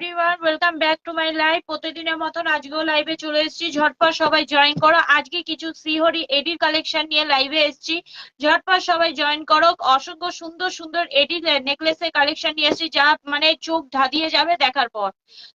Everyone, welcome back to my live. প্রতিদিনের মতন আজকেও লাইভে চলে এসেছি। ঝটপট সবাই জয়েন করো। আজকে কিছু শ্রীহরি এডির কালেকশন নিয়ে লাইভে এসেছি। ঝটপট সবাই জয়েন করো। অসংখ্য সুন্দর সুন্দর এডি নেকলেসের কালেকশন নিয়ে এসেছি, যা মানে চোখ ধাঁধিয়ে যাবে দেখার পর।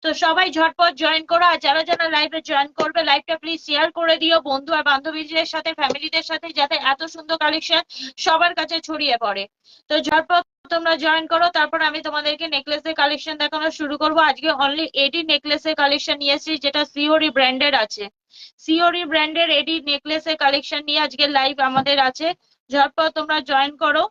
তো সবাই ঝটপট জয়েন করো। আর যারা যারা লাইভে জয়েন করবে, লাইভটা প্লিজ শেয়ার করে দিও বন্ধু আর বান্ধবীদের সাথে, ফ্যামিলিদের সাথে, যাতে এত সুন্দর কালেকশন সবার কাছে ছড়িয়ে পড়ে। তো ঝটপট তোমরা জয়েন করো, তারপর আমি তোমাদেরকে নেকলেসের কালেকশন দেখানো শুরু করবো। আজকে অনলি এডি নেকলেসের কালেকশন নিয়ে এসেছি, যেটা সিওরি ব্র্যান্ডের আছে। সিওরি ব্র্যান্ডের এডি নেকলেসের কালেকশন নিয়ে আজকে লাইভ আমাদের আছে। ঝটপট তোমরা জয়েন করো।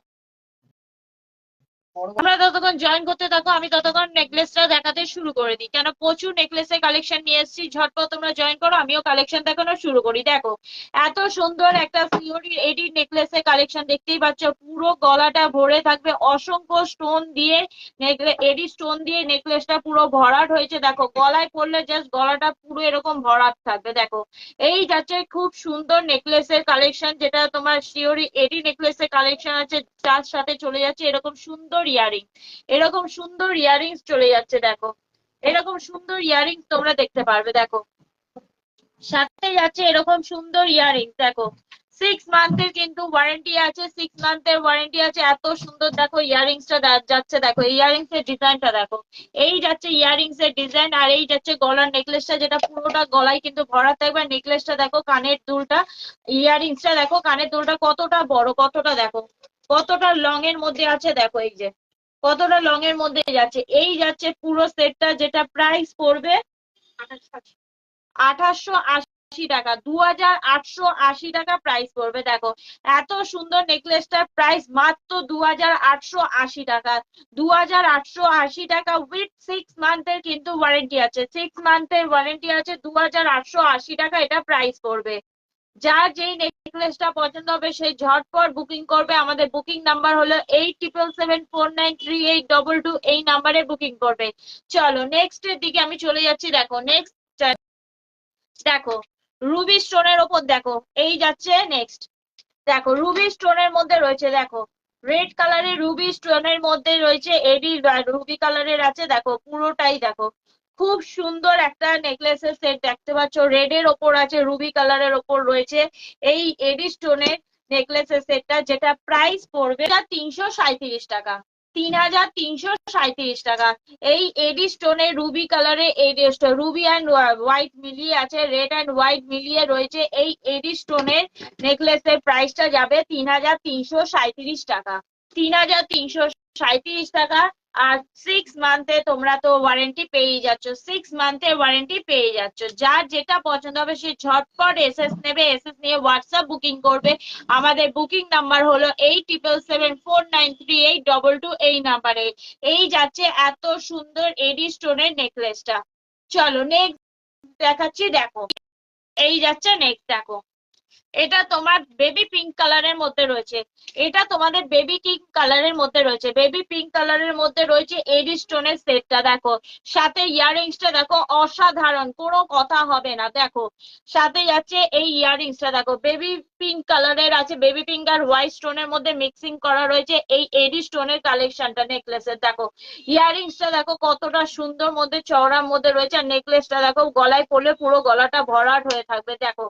আমরা ততক্ষণ জয়েন করতে থাকো, আমি ততক্ষণ নেকলেসটা দেখাতে শুরু করে দিই, কেন প্রচুর নেকলেসের কালেকশন নিয়ে এসেছি। ঝটপট তোমরা জয়েন করো, আমিও কালেকশন দেখানো শুরু করি। দেখো, এত সুন্দর একটা সিওরি এডি নেকলেসের কালেকশন দেখতেই পাচ্ছ। পুরো গলাটা ভরে থাকবে অসংখ্য স্টোন দিয়ে, এডি স্টোন দিয়ে নেকলেসটা পুরো ভরাট হয়েছে। দেখো, গলায় পরলে জাস্ট গলাটা পুরো এরকম ভরাট থাকবে। দেখো, এই যাচ্ছে খুব সুন্দর নেকলেসের কালেকশন, যেটা তোমার সিওরি এডি নেকলেসের কালেকশন আছে। তার সাথে চলে যাচ্ছে এরকম সুন্দর ইয়ারিং, এরকম সুন্দর ইয়ারিংস চলে যাচ্ছে। দেখো, এরকম সুন্দর ইয়ারিংস তোমরা দেখতে পারবে। দেখো, সাথে যাচ্ছে এরকম সুন্দর ইয়ারিংস। দেখো, 6 মান্থের কিন্তু ওয়ারেন্টি আছে, 6 মান্থের ওয়ারেন্টি আছে। এত সুন্দর দেখো ইয়ারিংসটা যাচ্ছে। দেখো, ইয়ারিংস এর ডিজাইনটা দেখো। এই যাচ্ছে ইয়ারিংস এর ডিজাইন, আর এই যাচ্ছে গলার নেকলেসটা, যেটা পুরোটা গলায় কিন্তু ভরা থাকবে। নেকলেসটা দেখো, কানের দুলটা, ইয়ারিংসটা দেখো, কানের দুলটা কতটা বড়, কতটা দেখো, কতটা লং এর মধ্যে আছে। দেখো, এই যে কতটা লং এর মধ্যে যাচ্ছে। এই যাচ্ছে পুরো সেটটা, যেটা প্রাইস পড়বে 2880 টাকা, 2880 টাকা প্রাইস পড়বে। দেখো, এত সুন্দর নেকলেসটার প্রাইস মাত্র 2880 টাকা। 2880 টাকা উইথ 6 মান্থের কিন্তু ওয়ারেন্টি আছে, 6 মান্থের ওয়ারেন্টি আছে। 2880 টাকা এটা প্রাইস পড়বে। যার যেই নেকলেসটা পছন্দ হবে সেই ঝটপট বুকিং করবে। আমাদের বুকিং নাম্বার হলো 8777493822। এই নাম্বারে বুকিং করবে। চলো নেক্সট এর দিকে আমি চলে যাচ্ছি। দেখো নেক্সট, দেখো রুবি স্টোনের ওপর দেখো, এই যাচ্ছে নেক্সট। দেখো, রুবি স্টোনের মধ্যে রয়েছে। দেখো, রেড কালারের রুবি স্টোনের মধ্যে রয়েছে, এডি রুবি কালারের আছে। দেখো, পুরোটাই দেখো খুব সুন্দর একটা নেকলেসের সেট দেখতে পাচ্ছ। রেড এর ওপর আছে, রুবি কালারের ওপর রয়েছে এই এডি স্টোনের নেকলেসের সেটটা, যেটা প্রাইস পড়বে 337 টাকা। 3337 টাকা। এই এডি স্টোনের রুবি কালারে, রুবি অ্যান্ড হোয়াইট মিলিয়ে আছে, রেড অ্যান্ড হোয়াইট মিলিয়ে রয়েছে। এই এডি স্টোনের নেকলেসের প্রাইসটা যাবে 3337 টাকা। 3337 টাকা। আর 6 মান্থে তোমরা তো ওয়ারেন্টি পেয়ে যাচ্ছ, 6 মান্থের ওয়ারেন্টি পেয়ে যাচ্ছ। যার যেটা পছন্দ হবে সে ঝটপট এসএস নেবে, এসএস নিয়ে হোয়াটসঅ্যাপ বুকিং করবে। আমাদের বুকিং নাম্বার হলো 8777493822। এই নাম্বারে এই যাচ্ছে এত সুন্দর এডি স্টোনের নেকলেসটা। চলো নেক্সট দেখাচ্ছি। দেখো, এই যাচ্ছে নেক্সট। দেখো, এটা তোমার বেবি পিঙ্ক কালারের মধ্যে রয়েছে, এটা তোমাদের বেবি পিঙ্ক কালারের মধ্যে রয়েছে, বেবি পিঙ্ক কালারের মধ্যে রয়েছে এডি স্টোনের সেটটা। দেখো, সাথে ইয়াররিংসটা দেখো, অসাধারণ, কোনো কথা হবে না। দেখো, সাথে যাচ্ছে এই ইয়াররিংসটা। দেখো, বেবি পিঙ্ক কালারের আছে, বেবি পিঙ্ক আর হোয়াইট স্টোনের মধ্যে মিক্সিং করা রয়েছে এই এডি স্টোনের কালেকশনটা নেকলেসের। দেখো, ইয়াররিংসটা দেখো কতটা সুন্দর মধ্যে চওড়ার মধ্যে রয়েছে, আর নেকলেসটা দেখো গলায় পরলে পুরো গলাটা ভরাট হয়ে থাকবে। দেখো,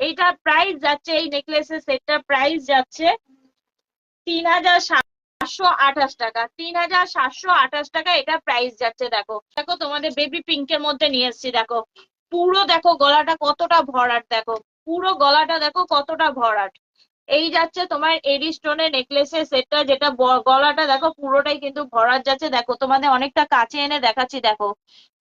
এইটার প্রাইস যাচ্ছে, এই নেকলেসের সেটটার প্রাইস যাচ্ছে 3728 টাকা। 3728 টাকা এটা প্রাইস যাচ্ছে। দেখো, দেখো তোমাদের বেবি পিঙ্কের মধ্যে নিয়ে এসেছি। দেখো, পুরো দেখো গলাটা কতটা ভরাট। দেখো, পুরো গলাটা দেখো কতটা ভরাট। এই যাচ্ছে তোমার এডি স্টোনের নেকলেসের সেটটা, যেটা গলাটা দেখো পুরোটাই কিন্তু ভরাট যাচ্ছে। দেখো, তোমাদের অনেকটা কাছে এনে দেখাচ্ছি। দেখো,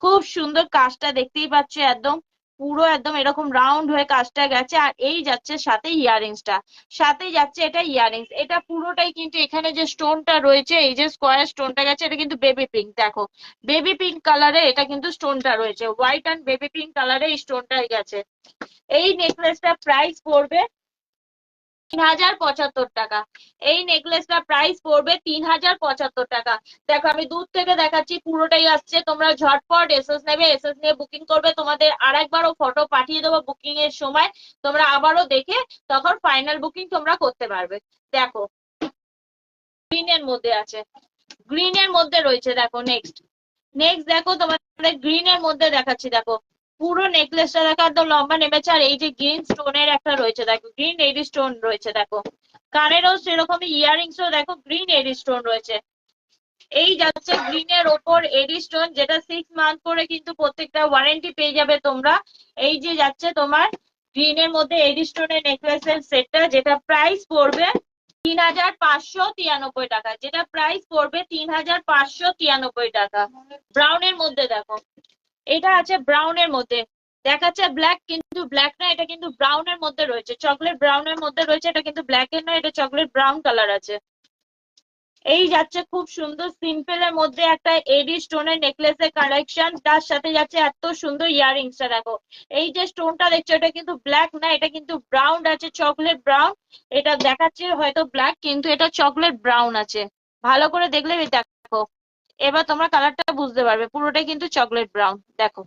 খুব সুন্দর কাজটা দেখতেই পাচ্ছ, একদম পুরো একদম এরকম রাউন্ড হয়ে কাজটা গেছে। আর এই যাচ্ছে সাথে ইয়াররিংসটা, সাথে যাচ্ছে এটা ইয়াররিংস। এটা পুরোটাই কিন্তু এখানে যে স্টোনটা রয়েছে, এই যে স্কোয়ার স্টোনটা গেছে, এটা কিন্তু বেবি পিঙ্ক। দেখো, বেবি পিঙ্ক কালারে এটা কিন্তু স্টোনটা রয়েছে, হোয়াইট অ্যান্ড বেবি পিঙ্ক কালারে এই স্টোনটা গেছে। এই নেকলেসটা প্রাইস পড়বে 3075 টাকা। এই নেকলেসটা প্রাইস পড়বে 3075 টাকা। দেখো, আমি দূর থেকে দেখাচ্ছি, পুরোটাই আসছে। তোমরা ঝটপট এসএস নেবে, এসএস নিয়ে বুকিং করবে। তোমাদের আরেকবারও ফটো পাঠিয়ে দেবো বুকিং এর সময়, তোমরা আবারও দেখে তখন ফাইনাল বুকিং তোমরা করতে পারবে। দেখো, গ্রিন এর মধ্যে আছে, গ্রিন এর মধ্যে রয়েছে। দেখো নেক্সট, নেক্সট দেখো তোমার তোমাদের গ্রিন এর মধ্যে দেখাচ্ছি দেখো, পুরো নেকলেসটা দেখো একদম লম্বা নেমেছে, আর এই যে গ্রিন স্টোনের একটা রয়েছে দেখো, গ্রিন এডি স্টোন রয়েছে দেখো, কানেরও সেরকমই, ইয়াররিংসও দেখো গ্রিন এডি স্টোন রয়েছে। এই যাচ্ছে গ্রিনের ওপর এডি স্টোন, যেটা 6 মান্থ করে কিন্তু প্রত্যেকটা ওয়ারেন্টি পেয়ে যাবে তোমরা। এই যে যাচ্ছে তোমার গ্রিনের মধ্যে এডি স্টোনের নেকলেসের সেটটা, যেটা প্রাইস পড়বে 3593 টাকা, যেটা প্রাইস পড়বে 3593 টাকা। ব্রাউনের মধ্যে দেখো, এটা আছে ব্রাউনের মধ্যে, দেখাচ্ছে ব্ল্যাক কিন্তু ব্ল্যাক না, এটা কিন্তু ব্রাউনের মধ্যে রয়েছে, চকলেট ব্রাউনের মধ্যে রয়েছে, এটা কিন্তু ব্ল্যাক এর নয়, এটা চকলেট ব্রাউন কালার আছে। এই যাচ্ছে খুব সুন্দর সিম্পল এর মধ্যে একটা এডি স্টোনের নেকলেসের কালেকশন, তার সাথে যাচ্ছে এত সুন্দর ইয়াররিংসটা দেখো। এই যে স্টোনটা দেখছো এটা কিন্তু ব্ল্যাক না, এটা কিন্তু ব্রাউন আছে, চকলেট ব্রাউন। এটা দেখাচ্ছে হয়তো ব্ল্যাক, কিন্তু এটা চকলেট ব্রাউন আছে, ভালো করে দেখলে দেখো, এবার তোমরা কালারটা বুঝতে পারবে, পুরোটাই কিন্তু চকলেট ব্রাউন দেখো।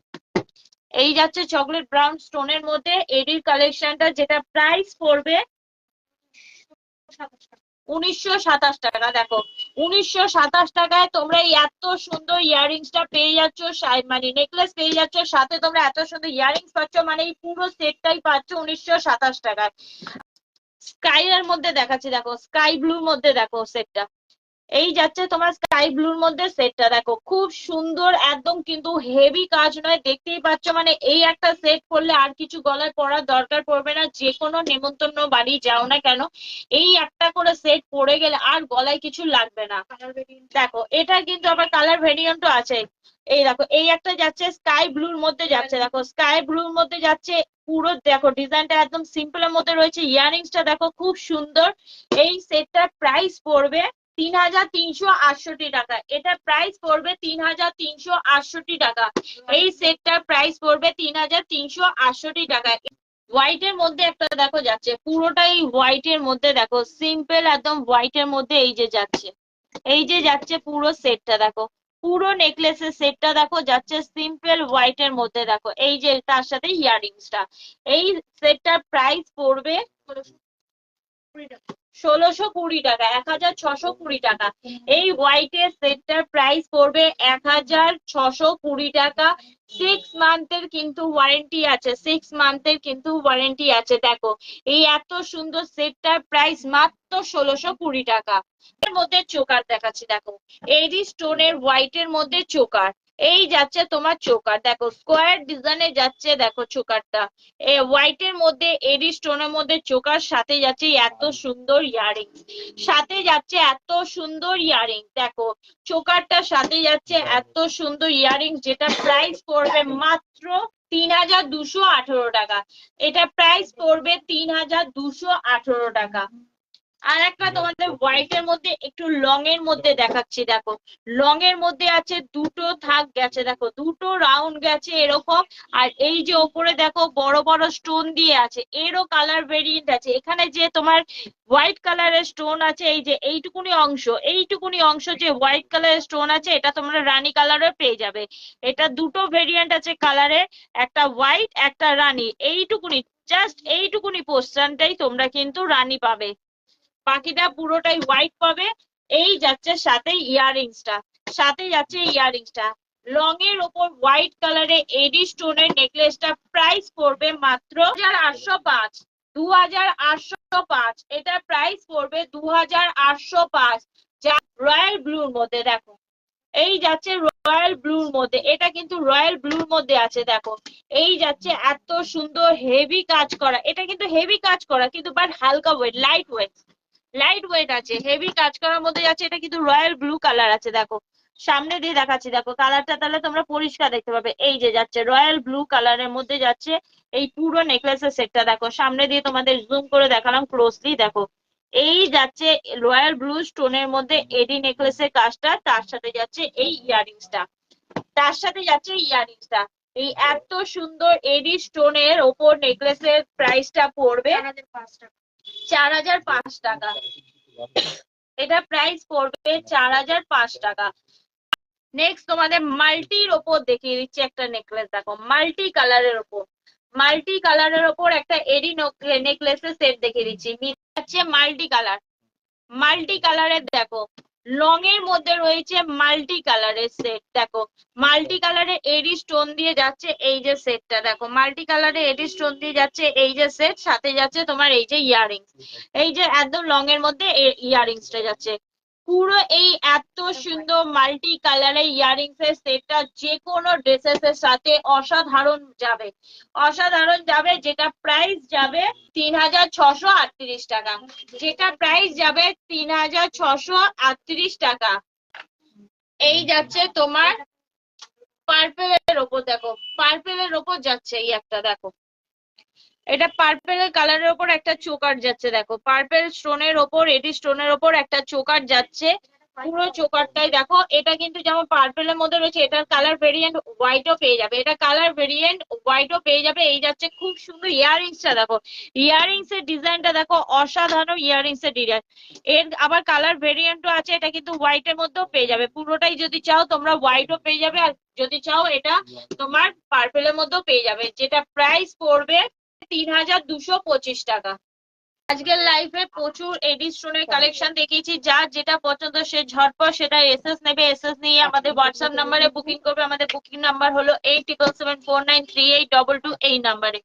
এই যাচ্ছে চকলেট ব্রাউন স্টোনের মধ্যে এডির কালেকশনটা, যেটা প্রাইস পড়বে 1927 টাকা। দেখো 1927 টাকায় তোমরা এই এত সুন্দর ইয়াররিংসটা পেয়ে যাচ্ছ, মানে নেকলেস পেয়ে যাচ্ছ, সাথে তোমরা এত সুন্দর ইয়াররিংস পাচ্ছ, মানে এই পুরো সেটটাই পাচ্ছ 1927 টাকায়। স্কাই এর মধ্যে দেখাচ্ছি দেখো, স্কাই ব্লুর মধ্যে দেখো সেটটা, এই যাচ্ছে তোমার স্কাই ব্লুর মধ্যে সেটটা দেখো, খুব সুন্দর একদম, কিন্তু হেভি কাজ নয়, দেখতেই পাচ্ছ, মানে এই একটা সেট পরলে আর কিছু গলায় পরার দরকার পড়বে না, যে কোনো নেমন্তন্ন বাড়ি যাও না কেন এই একটা করে সেট পরে গেলে আর গলায় কিছু লাগবে না। দেখো এটা কিন্তু আবার কালার ভেরিয়েন্টও আছে, এই দেখো এই একটা যাচ্ছে স্কাই ব্লুর মধ্যে যাচ্ছে, দেখো স্কাই ব্লুর মধ্যে যাচ্ছে, পুরো দেখো ডিজাইনটা একদম সিম্পলের মধ্যে রয়েছে, ইয়াররিংসটা দেখো খুব সুন্দর। এই সেটটার প্রাইস পড়বে 3368 টাকা, এটা প্রাইস পড়বে 3368 টাকা, এই সেটটার প্রাইস পড়বে 3368 টাকা। হোয়াইট এর মধ্যে একটা দেখো যাচ্ছে, পুরোটাই হোয়াইট এর মধ্যে দেখো, সিম্পল একদম হোয়াইট এর মধ্যে এই যে যাচ্ছে, এই যে যাচ্ছে পুরো সেটটা দেখো, পুরো নেকলেসের সেটটা দেখো যাচ্ছে সিম্পল হোয়াইট এর মধ্যে দেখো, এই যে তার সাথে ইয়াররিংসটা। এই সেটটার প্রাইস পড়বে 1620 টাকা, 1620 টাকা। এই হোয়াইটের সেটটার প্রাইস পড়বে 1620 টাকা। 6 মান্থের কিন্তু ওয়ারেন্টি আছে, 6 মান্থের কিন্তু ওয়ারেন্টি আছে। দেখো এই এত সুন্দর সেটটার প্রাইস মাত্র 1620 টাকা। এর মধ্যে চোকার দেখাচ্ছি দেখো, এডি স্টোনের হোয়াইটের মধ্যে চোকার, এই যাচ্ছে তোমার চোকার দেখো, স্কোয়ার ডিজাইনে যাচ্ছে দেখো চোকারটা, হোয়াইট এর মধ্যে এডি স্টোনের মধ্যে চোকার, সাথে যাচ্ছে এত সুন্দর ইয়ারিং, সাথে যাচ্ছে এত সুন্দর ইয়ারিং দেখো, চোকারটার সাথে যাচ্ছে এত সুন্দর ইয়ারিং, যেটা প্রাইস পড়বে মাত্র 3218 টাকা, এটা প্রাইস পড়বে 3218 টাকা। আর একটা তোমাদের হোয়াইট এর মধ্যে একটু লং এর মধ্যে দেখাচ্ছি দেখো, লং এর মধ্যে আছে দুটো থাক গেছে দেখো, দুটো রাউন্ড গেছে এরকম, আর এই যে ওপরে দেখো বড় বড় স্টোন দিয়ে আছে, এরও কালার ভেরিয়েন্ট আছে। এখানে যে তোমার হোয়াইট কালারের স্টোন আছে, এই যে এইটুকুনি অংশ যে হোয়াইট কালারের স্টোন আছে, এটা তোমরা রানী কালারও পেয়ে যাবে। এটা দুটো ভেরিয়েন্ট আছে কালারের, একটা হোয়াইট একটা রানী, এইটুকুনি জাস্ট এইটুকুনি পোর্শনটাই তোমরা কিন্তু রানী পাবে, বাকিটা পুরোটাই হোয়াইট পাবে। এই যাচ্ছে সাথে ইয়াররিংসটা, সাথে যাচ্ছে ইয়াররিংসটা, লং এর ওপর হোয়াইট কালারে এডি স্টোনের নেকলেসটা প্রাইস পড়বে মাত্র 2805, 2805, এটা প্রাইস পড়বে 2805, যা রয়্যাল ব্লুর মধ্যে দেখো, এই যাচ্ছে রয়্যাল ব্লুর মধ্যে, এটা কিন্তু রয়্যাল ব্লুর মধ্যে আছে দেখো, এই যাচ্ছে এত সুন্দর হেভি কাজ করা, এটা কিন্তু হেভি কাজ করা কিন্তু বাট হালকা ওয়েট, লাইট ওয়েট আছে, হেভি কাজ করার মধ্যে যাচ্ছে, এটা কিন্তু রয়্যাল ব্লু কালার আছে দেখো, সামনে দিয়ে দেখাচ্ছি দেখো কালারটা, তাহলে তোমরা পরিষ্কার দেখতে পাবে, এই যে যাচ্ছে রয়্যাল ব্লু কালারের মধ্যে যাচ্ছে এই পুরো নেকলেসের সেটটা দেখো, সামনে দিয়ে তোমাদের জুম করে দেখালাম ক্লোজলি দেখো, এই যাচ্ছে রয়্যাল ব্লু স্টোনের মধ্যে এডি নেকলেসের কাজটা, তার সাথে যাচ্ছে এই ইয়াররিংসটা, তার সাথে যাচ্ছে ইয়াররিংসটা, এই এত সুন্দর এডি স্টোনের ওপর নেকলেসের প্রাইসটা পড়বে 4005 টাকা, এটা প্রাইস পড়বে 4005 টাকা। নেক্সট তোমাদের মাল্টির ওপর দেখিয়ে দিচ্ছি একটা নেকলেস দেখো, মাল্টি কালারের ওপর একটা এডি নেকলেসের সেট দেখিয়ে দিচ্ছি, যাচ্ছে মাল্টি কালারের দেখো, লং এর মধ্যে রয়েছে মাল্টি কালারের সেট, দেখো মাল্টি কালারের এডি স্টোন দিয়ে যাচ্ছে এই যে সেটটা, দেখো মাল্টি কালারের এডি স্টোন দিয়ে যাচ্ছে এই যে সেট, সাথে যাচ্ছে তোমার এই যে ইয়াররিংস, এই যে একদম লং এর মধ্যে ইয়াররিংসটা যাচ্ছে। পুরো এই এত সুন্দর মাল্টি কালারের ইয়াররিংস এর সেটটা যে কোনো ড্রেসেস এর সাথে অসাধারণ যাবে, অসাধারণ যাবে। যেটা প্রাইস যাবে 3638 টাকা, যেটা প্রাইস যাবে 3638 টাকা। এই যাচ্ছে তোমার পার্পেলের ওপর, দেখো পার্পেলের ওপর যাচ্ছে এই একটা, দেখো এটা পার্পেল কালারের ওপর একটা চোকার যাচ্ছে, দেখো পার্পেল স্টোনের ওপর এডি স্টোনের ওপর একটা চোকার যাচ্ছে। পুরো চোকারটাই দেখো, এটা কিন্তু যেমন পার্পেলের মধ্যে রয়েছে, এটার কালার ভেরিয়েন্ট হোয়াইটও পেয়ে যাবে, এটা কালার ভেরিয়েন্ট হোয়াইটও পেয়ে যাবে। এই যাচ্ছে খুব সুন্দর ইয়াররিংসটা, দেখো ইয়াররিংস এর ডিজাইনটা দেখো, অসাধারণ ইয়াররিংস এর ডিজাইন। এর আবার কালার ভেরিয়েন্টও আছে, এটা কিন্তু হোয়াইট এর মধ্যেও পেয়ে যাবে। পুরোটাই যদি চাও তোমরা হোয়াইটও পেয়ে যাবে, আর যদি চাও এটা তোমার পার্পেলের মধ্যেও পেয়ে যাবে, যেটা প্রাইস পড়বে 3225 টাকা। আজকের লাইফে প্রচুর এডি স্টোনের কালেকশন দেখিয়েছি, যার যেটা পছন্দ সে ঝটপট সেটা এসএস নেবে, এসএস নিয়ে আমাদের হোয়াটসঅ্যাপ নাম্বারে বুকিং করবে। আমাদের বুকিং নাম্বার হলো 8774938222, এই নাম্বারে।